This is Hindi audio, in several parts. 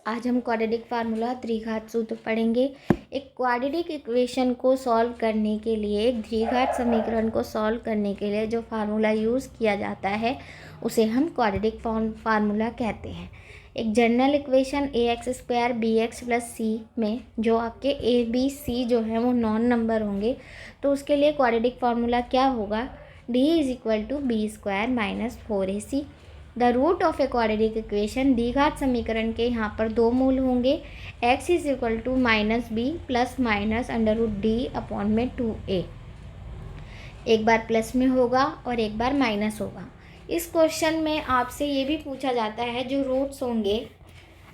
आज हम क्वाड्रेटिक फार्मूला द्विघात सूत्र पढ़ेंगे। एक क्वाड्रेटिक इक्वेशन को सॉल्व करने के लिए, एक द्विघात समीकरण को सॉल्व करने के लिए जो फार्मूला यूज़ किया जाता है उसे हम क्वाड्रेटिक फार्मूला कहते हैं। एक general equation ax² bx + c में जो आपके a b c जो है वो नॉन नंबर होंगे, तो उसके लिए क्वाड्रेटिक फार्मूला क्या होगा? d = b² - 4ac। The root of a quadratic equation, द्विघात समीकरण के यहाँ पर दो मूल होंगे। x = -b ± √d/2a। एक बार प्लस में होगा और एक बार माइनस होगा। इस क्वेश्चन में आपसे ये भी पूछा जाता है जो रूट्स होंगे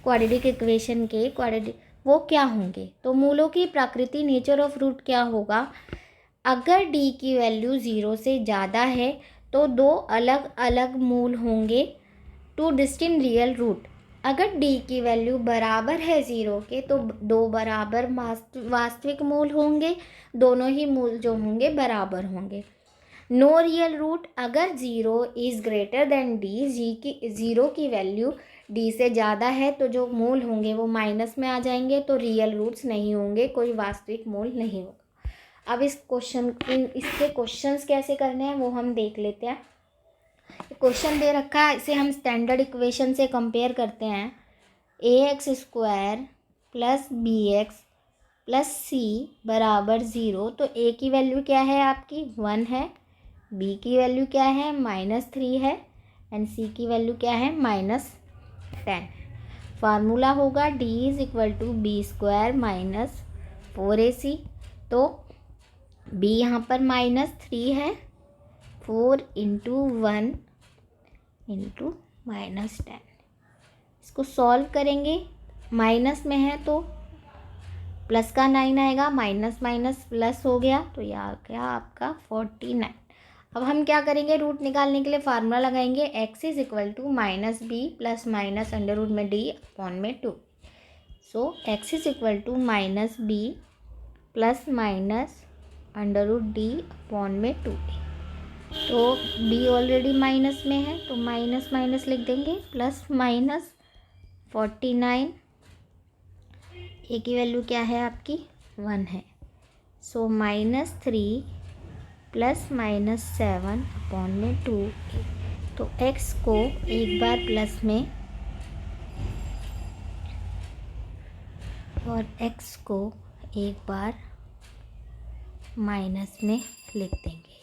क्वाड्रेटिक इक्वेशन के वो क्या होंगे। तो मूलों की प्रकृति, नेचर ऑफ रूट क्या होगा? अगर d की वैल्यू 0 से ज़्यादा है तो दो अलग अलग मूल होंगे, टू डिस्टिंक्ट रियल रूट। अगर d की वैल्यू बराबर है 0 के तो दो बराबर वास्तविक मूल होंगे, दोनों ही मूल जो होंगे बराबर होंगे। नो रियल रूट, अगर 0 इज़ ग्रेटर देन d, 0 की वैल्यू d से ज़्यादा है तो जो मूल होंगे वो माइनस में आ जाएंगे, तो रियल रूट्स नहीं होंगे, कोई वास्तविक मूल नहीं होगा। अब इसके क्वेश्चंस कैसे करने हैं वो हम देख लेते हैं। क्वेश्चन दे रखा है, इसे हम स्टैंडर्ड इक्वेशन से कंपेयर करते हैं। ax² + bx + c = 0, तो a की वैल्यू क्या है आपकी? 1 है, b की वैल्यू क्या है? -3 है, एंड c की वैल्यू क्या है? -10। फार्मूला होगा d = b² - 4ac। तो b यहाँ पर -3 है, 4 × 1 × -10। इसको सॉल्व करेंगे, माइनस में है तो प्लस का 9 आएगा, माइनस माइनस प्लस हो गया, तो यह आ गया आपका 49। अब हम क्या करेंगे? रूट निकालने के लिए फार्मूला लगाएंगे। x = -b ± √d/2। सो x = -b ± √d/2। तो b ऑलरेडी माइनस में है तो माइनस माइनस लिख देंगे, प्लस माइनस 49। a की वैल्यू क्या है आपकी? 1 है। सो -3 ± 7/2। तो x को एक बार प्लस में और x को एक बार माइनस में लिख देंगे।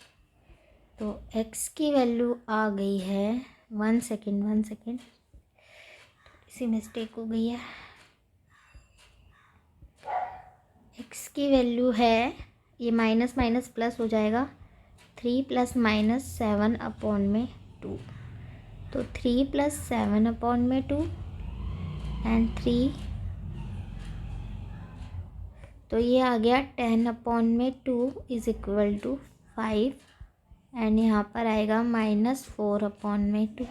तो x की वैल्यू आ गई है, 1 सेकेंड, इसी मिस्टेक हो गई है। x की वैल्यू है, ये माइनस माइनस प्लस हो जाएगा, 3 ± 7/2। तो 3 + 7/2 एंड 3, तो ये आ गया 10/2 = 5, एंड यहाँ पर आएगा -4/2।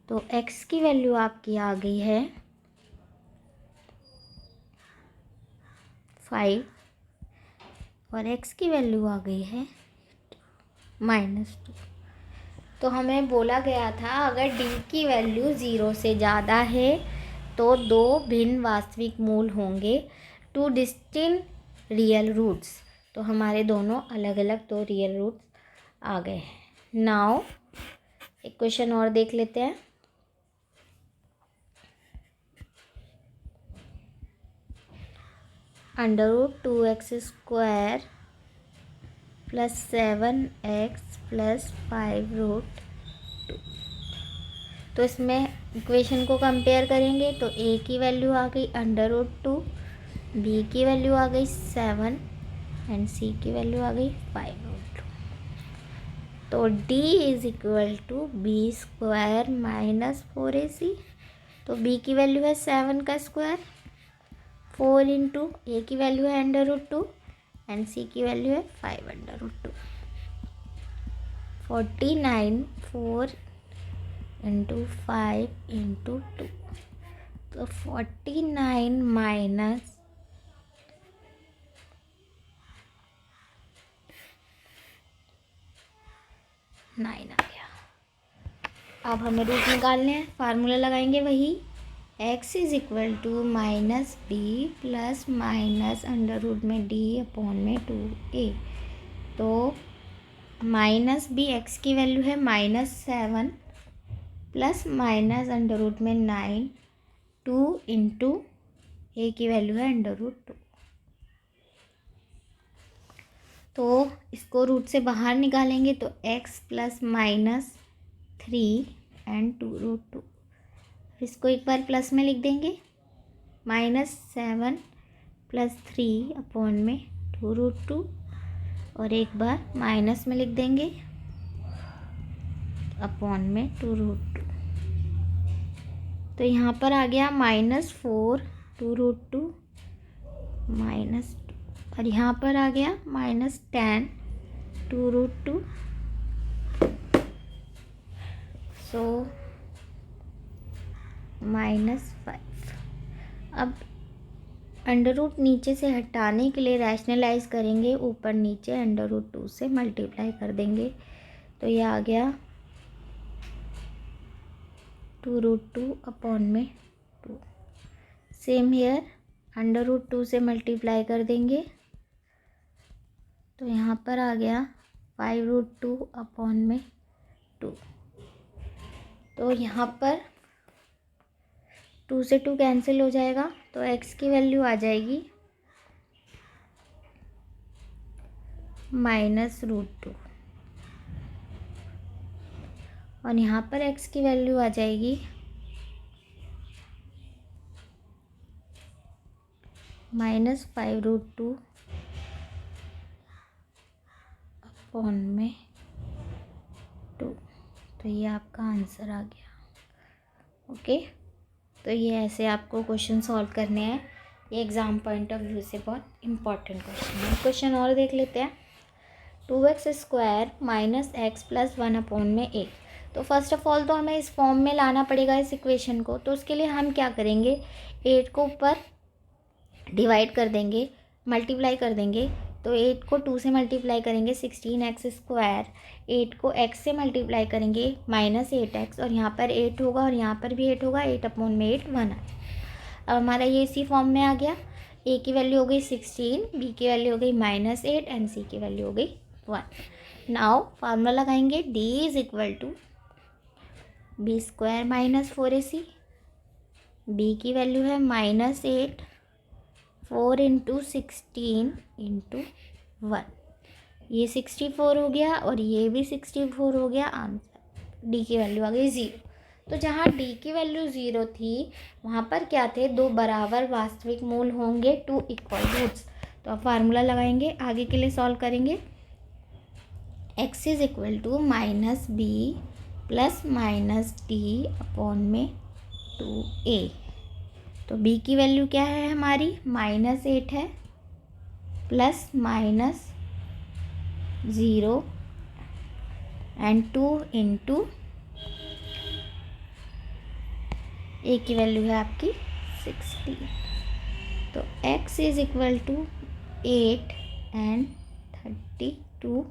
तो x की वैल्यू आपकी आ गई है 5 और x की वैल्यू आ गई है -2। तो हमें बोला गया था अगर d की वैल्यू 0 से ज़्यादा है तो दो भिन्न वास्तविक मूल होंगे, टू डिस्टिंक्ट रियल रूट्स। तो हमारे दोनों अलग अलग दो रियल रूट्स आ गए हैं। नाउ एक क्वेश्चन और देख लेते हैं। √2x² + 7x + 5√2। तो इसमें इक्वेशन को कंपेयर करेंगे तो a की वैल्यू आ गई √2, b की वैल्यू आ गई 7 एंड c की वैल्यू आ गई 5√2। तो d = b² - 4ac। तो b की वैल्यू है 7 का स्क्वायर, 4 × a की वैल्यू है √2 एंड c की वैल्यू है 5√2। 49 4 × 5 × 2। तो 49 - 9 आ गया। अब हमें रूट निकालने हैं, फार्मूला लगाएंगे वही X is equal to minus B plus minus under root में डी अपॉन में 2a। तो माइनस बी एक्स की वैल्यू है -7 प्लस माइनस अंडर रूट में 9, 2 इंटू ए की वैल्यू है अंडर रूट 2। तो इसको रूट से बाहर निकालेंगे तो x प्लस -3 एंड 2√2। इसको एक बार प्लस में लिख देंगे, -7 प्लस 3 अपॉन में 2√2, और एक बार माइनस में लिख देंगे अपॉन में 2√2। तो यहाँ पर आ गया -4 2√2 -2, और यहाँ पर आ गया -10 2√2। सो -5। अब अंडर रूट नीचे से हटाने के लिए रैशनलाइज करेंगे, ऊपर नीचे अंडर रूट 2 से मल्टीप्लाई कर देंगे। तो ये आ गया 2√2 अपॉन में 2। सेम हियर अंडर रूट 2 से मल्टीप्लाई कर देंगे, तो यहाँ पर आ गया 5√2 अपॉन में 2। तो यहाँ पर 2 से 2 कैंसिल हो जाएगा, तो x की वैल्यू आ जाएगी -√2, और यहाँ पर x की वैल्यू आ जाएगी -5√2 अपॉन में 2। तो ये आपका आंसर आ गया। ओके, तो ये ऐसे आपको क्वेश्चन सॉल्व करने हैं। ये एग्ज़ाम पॉइंट ऑफ व्यू से बहुत इंपॉर्टेंट क्वेश्चन है। क्वेश्चन और देख लेते हैं। 2x² -x + 1 अपॉन में 8। तो फर्स्ट ऑफ ऑल तो हमें इस फॉर्म में लाना पड़ेगा इस इक्वेशन को। तो उसके लिए हम क्या करेंगे, 8 को ऊपर डिवाइड कर देंगे, मल्टीप्लाई कर देंगे। तो 8 को 2 से मल्टीप्लाई करेंगे 16x², 8 को x से मल्टीप्लाई करेंगे -8x, और यहाँ पर 8 होगा और यहाँ पर भी 8 होगा, 8 अपॉन में 8 1 आ। अब हमारा ये इसी फॉर्म में आ गया। a की वैल्यू हो गई 16, b की वैल्यू हो गई -8 एंड c की वैल्यू हो गई 1। नाउ फार्मूला लगाएंगे, d is equal to b² - 4ac। b की वैल्यू है -8, 4 इंटू 16 इंटू 1, ये 64 हो गया और ये भी 64 हो गया। आंसर डी की वैल्यू आ गई 0। तो जहाँ डी की वैल्यू 0 थी वहाँ पर क्या थे, 2 बराबर वास्तविक मूल होंगे, 2 इक्वल रूट्स। तो अब फार्मूला लगाएंगे, आगे के लिए सॉल्व करेंगे। x is equal to -b plus -d upon में 2a। तो b की वैल्यू क्या है हमारी, -8 है, प्लस -0 एंड 2 इंटू a की वैल्यू है आपकी 16। तो x is equal to 8 and 32।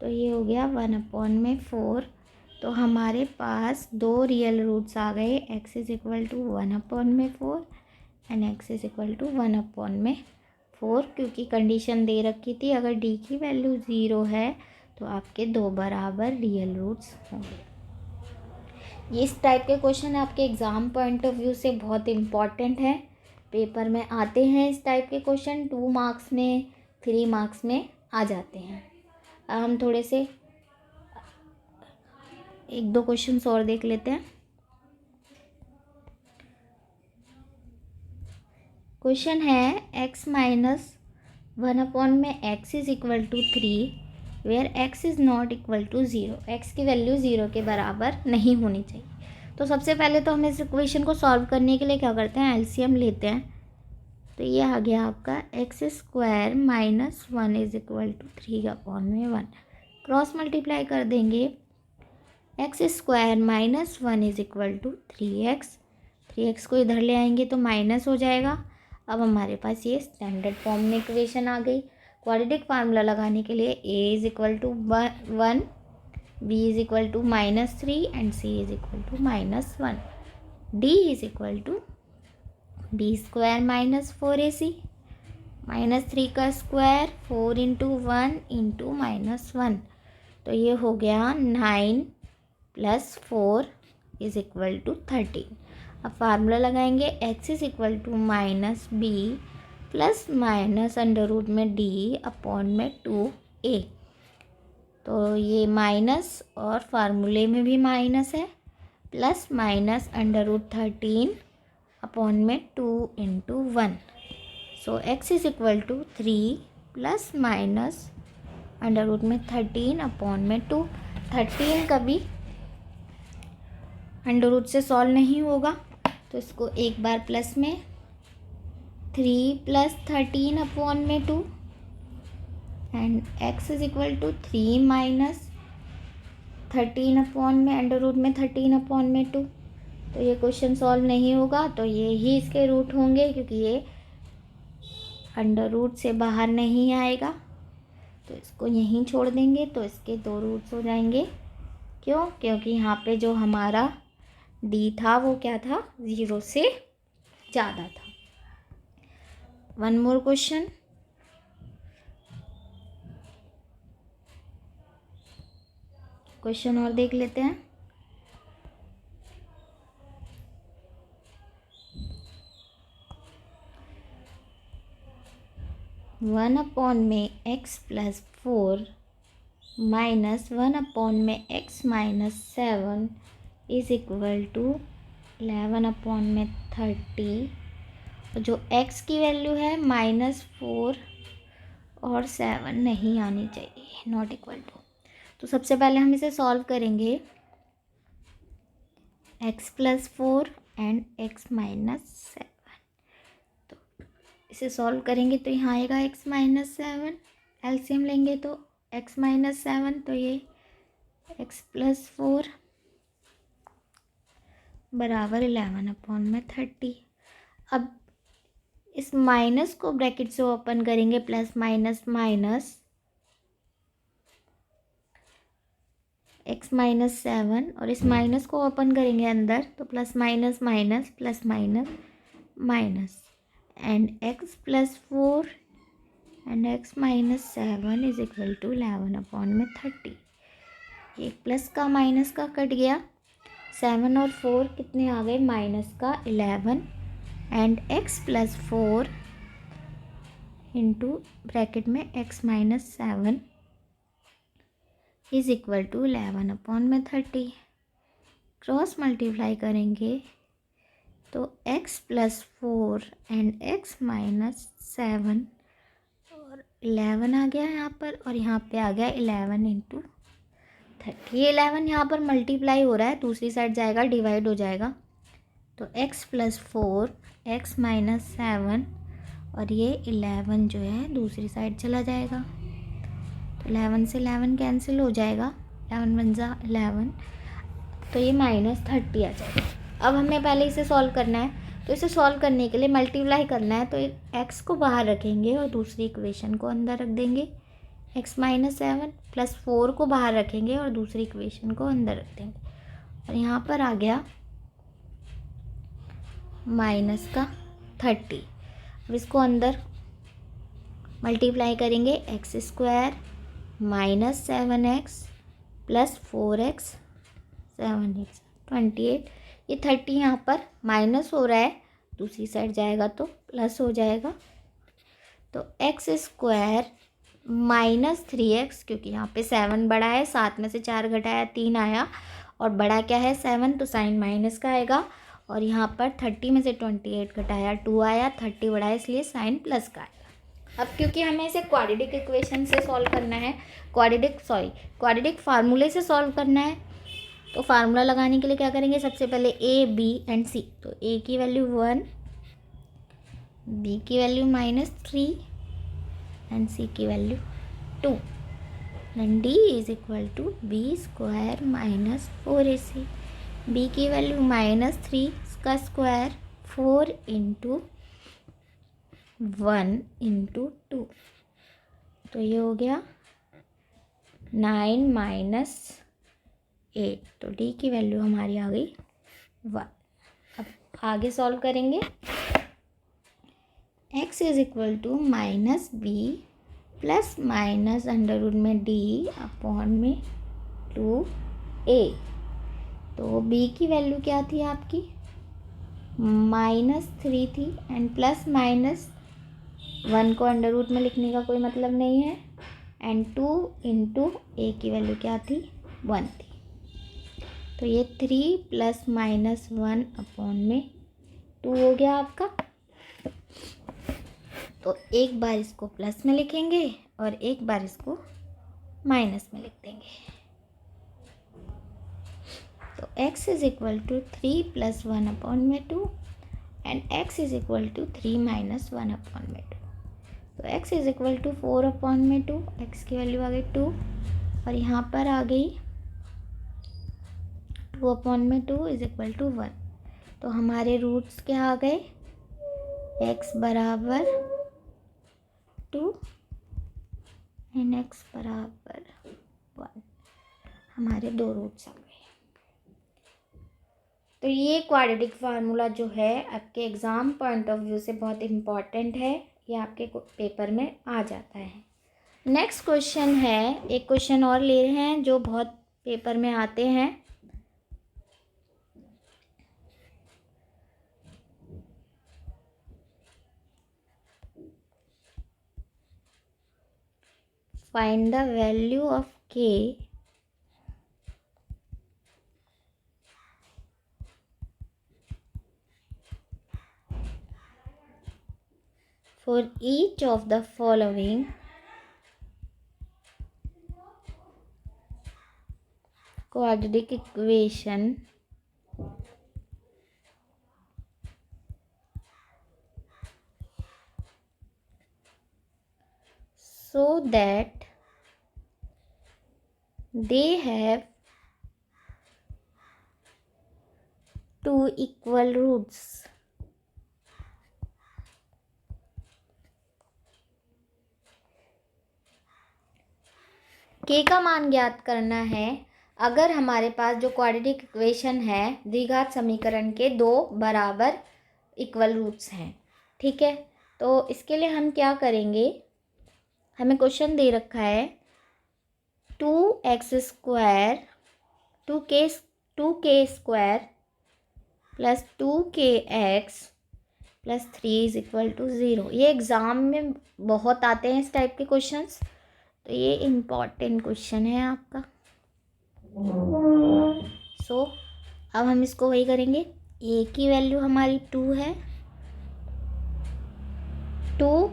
तो ये हो गया 1 अपॉन में 4। तो हमारे पास 2 रियल रूट्स आ गए, x is equal to 1 upon में 4 and x is equal to 1 upon में 4, क्योंकि कंडीशन दे रखी थी अगर d की वैल्यू 0 है तो आपके 2 बराबर रियल रूट्स होंगे। ये इस टाइप के क्वेश्चन आपके एग्ज़ाम पॉइंट ऑफ व्यू से बहुत इम्पॉर्टेंट है, पेपर में आते हैं इस टाइप के क्वेश्चन, 2 मार्क्स में 3 मार्क्स में आ जाते हैं। अब हम थोड़े से 1-2 क्वेश्चन और देख लेते हैं। क्वेश्चन है x - 1 अपॉन में x is equal to 3 where x is not equal to 0। x की वैल्यू 0 के बराबर नहीं होनी चाहिए। तो सबसे पहले तो हम इस इक्वेशन को सॉल्व करने के लिए क्या करते हैं, एलसीएम लेते हैं। तो ये आ गया आपका x² - 1 is equal to 3 upon में 1। क्रॉस मल्टीप्लाई कर देंगे, x² - 1 is equal to 3x। 3x को इधर ले आएंगे तो माइनस हो जाएगा। अब हमारे पास ये स्टैंडर्ड फॉर्म में इक्वेशन आ गई। क्वाड्रेटिक फार्मूला लगाने के लिए a is equal to 1, b is equal to -3 and c is equal to -1। D is equal to B square minus 4ac minus 3 का स्क्वायर 4 इंटू 1 इंटू -1, तो ये हो गया 9 प्लस 4 इज इक्वल टू 13। अब फार्मूला लगाएंगे x is equal to minus B plus minus under root में डी अपॉन में 2a, तो ये माइनस और फार्मूले में भी माइनस है, plus minus under root 13 upon में 2 into 1, so x is equal to 3 plus minus under root में 13 अपॉन में 2। 13 कभी अंडर रूट से सॉल्व नहीं होगा, तो इसको एक बार प्लस में 3 प्लस 13 अपॉन में 2 and x is equal to 3 minus 13 upon में अंडर रूट में 13 अपॉन में 2। तो ये क्वेश्चन सॉल्व नहीं होगा, तो ये ही इसके रूट होंगे, क्योंकि ये अंडर रूट से बाहर नहीं आएगा, तो इसको यहीं छोड़ देंगे, तो इसके 2 रूट्स हो जाएंगे। क्यों? क्योंकि यहाँ पे जो हमारा डी था वो क्या था, 0 से ज़्यादा था। वन मोर क्वेश्चन, क्वेश्चन और देख लेते हैं। वन अपॉन में x प्लस 4 माइनस 1 अपॉन में x minus 7 is equal to 11 upon में 30। जो x की वैल्यू है -4 और 7 नहीं आनी चाहिए, नॉट इक्वल टू। तो सबसे पहले हम इसे सॉल्व करेंगे, x plus 4 and x minus 7। तो इसे सॉल्व करेंगे तो यहाँ आएगा x माइनस 7, एलसीएम लेंगे तो x माइनस 7, तो ये x प्लस 4 बराबर 11 अपॉन में 30। अब इस माइनस को ब्रैकेट से ओपन करेंगे, plus minus minus x minus 7, और इस माइनस को ओपन करेंगे अंदर, तो plus minus minus plus minus minus and x plus 4 and x minus 7 is equal to 11 upon में 30। एक प्लस का माइनस का कट गया, 7 और 4 कितने आ गए, माइनस का 11 and x plus 4 into bracket में x minus 7 is equal to 11 upon में 30। क्रॉस मल्टीप्लाई करेंगे तो x plus 4 and x minus 7 और 11 आ गया यहाँ पर, और यहाँ पे आ गया 11 इंटू 30। ये 11 यहाँ पर मल्टीप्लाई हो रहा है, दूसरी साइड जाएगा डिवाइड हो जाएगा, तो x प्लस 4 x माइनस 7 और ये 11 जो है दूसरी साइड चला जाएगा, तो 11 से 11 कैंसिल हो जाएगा, 11 बन जा 11, तो ये -30 आ जाएगा। अब हमें पहले इसे सॉल्व करना है, तो इसे सॉल्व करने के लिए मल्टीप्लाई करना है, तो एक x को बाहर रखेंगे और दूसरी इक्वेशन को अंदर रख देंगे, x माइनस 7 प्लस 4 को बाहर रखेंगे और दूसरी इक्वेशन को अंदर रख देंगे, और यहाँ पर आ गया माइनस का 30। अब इसको अंदर मल्टीप्लाई करेंगे, x square minus 7x plus 4x 7x 28। ये 30 यहाँ पर माइनस हो रहा है, दूसरी साइड जाएगा तो प्लस हो जाएगा, तो एक्स स्क्वायर माइनस 3x, क्योंकि यहाँ पे 7 बड़ा है, 7 में से 4 घटाया 3 आया, और बड़ा क्या है 7, तो साइन माइनस का आएगा, और यहाँ पर 30 में से 28 घटाया 2 आया, 30 बड़ा है इसलिए साइन प्लस का आएगा। अब क्योंकि हमें इसे क्वाड्रेटिक इक्वेशन से सॉल्व करना है, क्वाड्रेटिक फार्मूले से सॉल्व करना है, तो फार्मूला लगाने के लिए क्या करेंगे, सबसे पहले a b एंड c, तो a की वैल्यू 1, b की वैल्यू -3 एंड c की value 2, then d is equal to b square minus 4ac, b की वैल्यू -3 का स्क्वायर 4 इंटू 1 इंटू 2, तो ये हो गया 9 माइनस 8, तो d की वैल्यू हमारी आ गई 1। अब आगे सॉल्व करेंगे। x is equal to minus B plus minus under root में डी अपॉन में 2a। तो b की वैल्यू क्या थी आपकी, -3 थी, एंड प्लस माइनस 1 को अंडर रूट में लिखने का कोई मतलब नहीं है, एंड 2 इंटू a की वैल्यू क्या थी, 1 थी। तो ये 3 प्लस माइनस 1 अपॉन में 2 हो गया आपका। तो एक बार इसको प्लस में लिखेंगे और एक बार इसको माइनस में लिख देंगे। तो x is equal to 3 plus 1 upon में 2 and x is equal to 3 minus 1 upon में 2। तो x is equal to 4 upon में 2, x की वैल्यू आ गई 2 और यहाँ पर आ गई 2 अपॉन में 2 इज इक्वल टू 1। तो हमारे रूट्स क्या आ गए, x बराबर 2 एंड x बराबर 1, हमारे दो रूट्स आ गए। तो ये क्वाड्रेटिक फार्मूला जो है आपके एग्ज़ाम पॉइंट ऑफ व्यू से बहुत इम्पॉर्टेंट है, ये आपके पेपर में आ जाता है। नेक्स्ट क्वेश्चन है, एक क्वेश्चन और ले रहे हैं जो बहुत पेपर में आते हैं। Find the value of k for each of the following quadratic equation so that they have two equal roots। k का मान ज्ञात करना है अगर हमारे पास जो क्वाड्रेटिक इक्वेशन है द्विघात समीकरण के दो बराबर इक्वल रूट्स हैं। ठीक है, तो इसके लिए हम क्या करेंगे, हमें क्वेश्चन दे रखा है 2x square 2k square plus 2kx plus 3 is equal to 0। ये एग्ज़ाम में बहुत आते हैं इस टाइप के क्वेश्चंस, तो ये इम्पॉर्टेंट क्वेश्चन है आपका। सो अब हम इसको वही करेंगे, a की वैल्यू हमारी 2 है, 2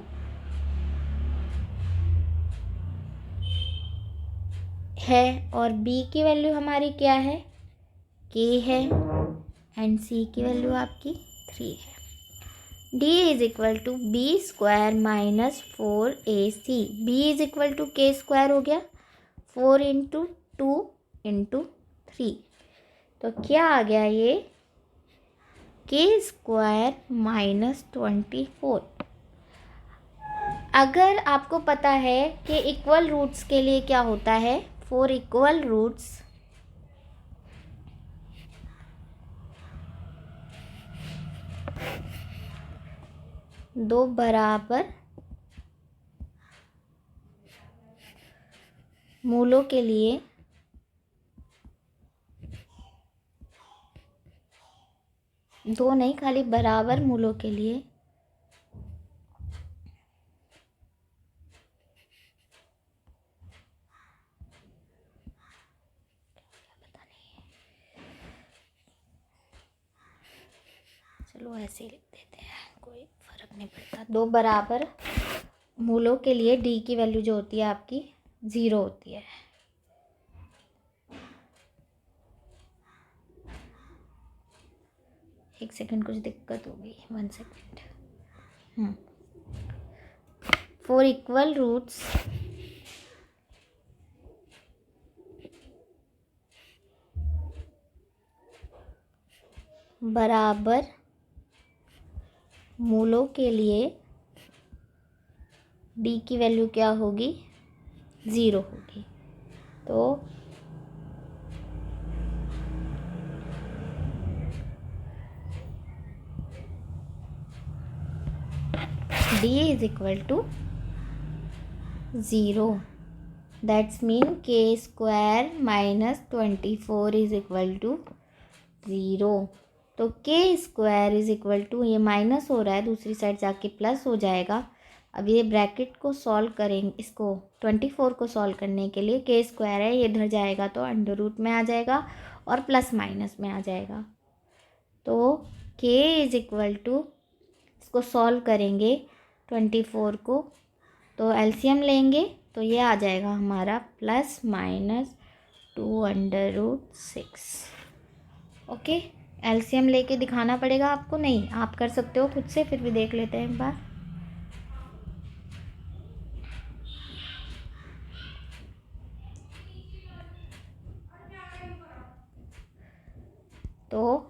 है, और b की वैल्यू हमारी क्या है, k है, एंड c की वैल्यू आपकी 3 है। d is equal to B square minus 4ac, b is equal to k square हो गया 4 इंटू 2 इंटू 3। तो क्या आ गया ये, k स्क्वायर माइनस 24। अगर आपको पता है कि इक्वल रूट्स के लिए क्या होता है, फॉर इक्वल रूट्स दो बराबर मूलों के लिए दो नहीं, खाली बराबर मूलों के लिए चलो ऐसे ही लिख देते हैं, कोई फर्क नहीं पड़ता। दो बराबर मूलों के लिए d की वैल्यू जो होती है आपकी 0 होती है। एक सेकंड, कुछ दिक्कत हो गई, 1 सेकंड। फॉर इक्वल रूट्स बराबर मूलों के लिए d की वैल्यू क्या होगी, 0 होगी। तो D is equal to 0। That's mean K square minus 24 is equal to 0। तो K square is equal to, ये माइनस हो रहा है, दूसरी साइड जाके प्लस हो जाएगा। अब ये ब्रैकेट को सॉल्व करेंगे, इसको 24 को सॉल्व करने के लिए के स्क्वायर है, ये इधर जाएगा तो अंडर रूट में आ जाएगा और प्लस माइनस में आ जाएगा। तो के इज इक्वल टू, इसको सॉल्व करेंगे 24 को, तो एलसीएम लेंगे तो ये आ जाएगा हमारा प्लस माइनस 2√6। ओके, एलसीएम लेके दिखाना पड़ेगा आपको, नहीं आप कर सकते हो खुद से, फिर भी देख लेते हैं एक बार। तो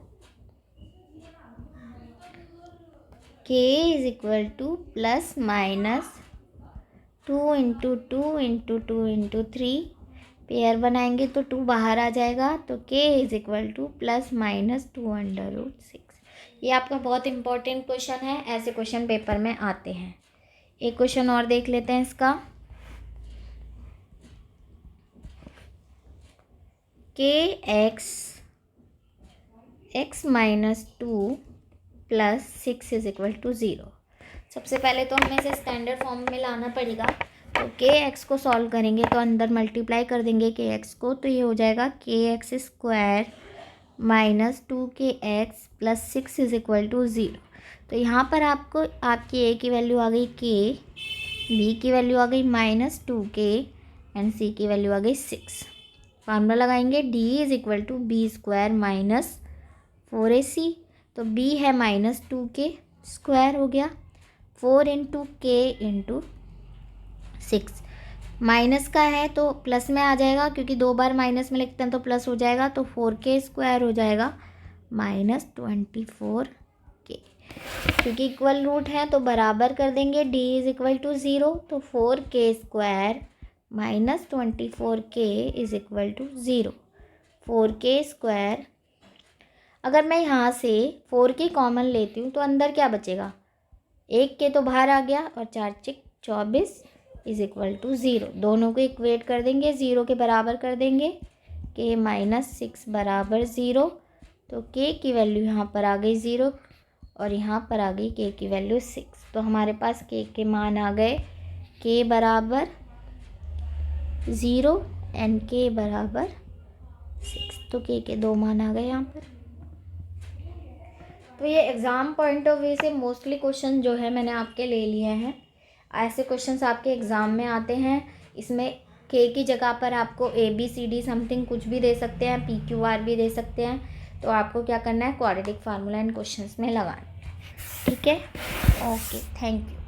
k is equal two plus minus 2 into 2 into 2 into 3, pair बनाएंगे तो 2 बाहर आ जाएगा, तो k is equal two plus minus 2√6। ये आपका बहुत इंपॉर्टेंट क्वेश्चन है, ऐसे क्वेश्चन पेपर में आते हैं। एक क्वेश्चन और देख लेते हैं इसका। x minus 2 plus 6 is equal to 0। सबसे पहले तो हमें इसे स्टैंडर्ड फॉर्म में लाना पड़ेगा। तो kx को सॉल्व करेंगे तो अंदर मल्टीप्लाई कर देंगे kx को, तो ये हो जाएगा kx square minus 2kx plus 6 is equal to 0। तो यहाँ पर आपको आपकी a की वैल्यू आ गई k, b की वैल्यू आ गई माइनस 2k एंड c की वैल्यू आ गई 6। फार्मूला लगाएंगे d is equal to B square minus 4ac, तो b है माइनस 2k स्क्वायर हो गया, 4 इंटू के इंटू 6। माइनस का है तो प्लस में आ जाएगा, क्योंकि 2 बार माइनस में लिखते हैं तो प्लस हो जाएगा, तो 4k स्क्वायर हो जाएगा माइनस 24k। क्योंकि इक्वल रूट है तो बराबर कर देंगे, d इज इक्वल टू 0, तो 4k square minus 24k is equal to 0। 4k square, अगर मैं यहाँ से 4k कॉमन लेती हूँ तो अंदर क्या बचेगा, 1k तो बाहर आ गया और 4 चिक 24 इज इक्वल टू 0। दोनों को इक्वेट कर देंगे, 0 के बराबर कर देंगे, k माइनस 6 बराबर 0। तो k की वैल्यू यहाँ पर आ गई 0 और यहाँ पर आ गई k की वैल्यू 6। तो हमारे पास k के मान आ गए, k बराबर 0 एंड k बराबर 6। तो k के 2 मान आ गए यहाँ पर। तो ये एग्ज़ाम पॉइंट ऑफ व्यू से मोस्टली क्वेश्चन जो है मैंने आपके ले लिए हैं। ऐसे क्वेश्चंस आपके एग्ज़ाम में आते हैं। इसमें के की जगह पर आपको ABCD समथिंग कुछ भी दे सकते हैं, PQR भी दे सकते हैं। तो आपको क्या करना है, क्वाड्रेटिक फार्मूला इन क्वेश्चंस में लगाना है। ठीक है, ओके, थैंक यू।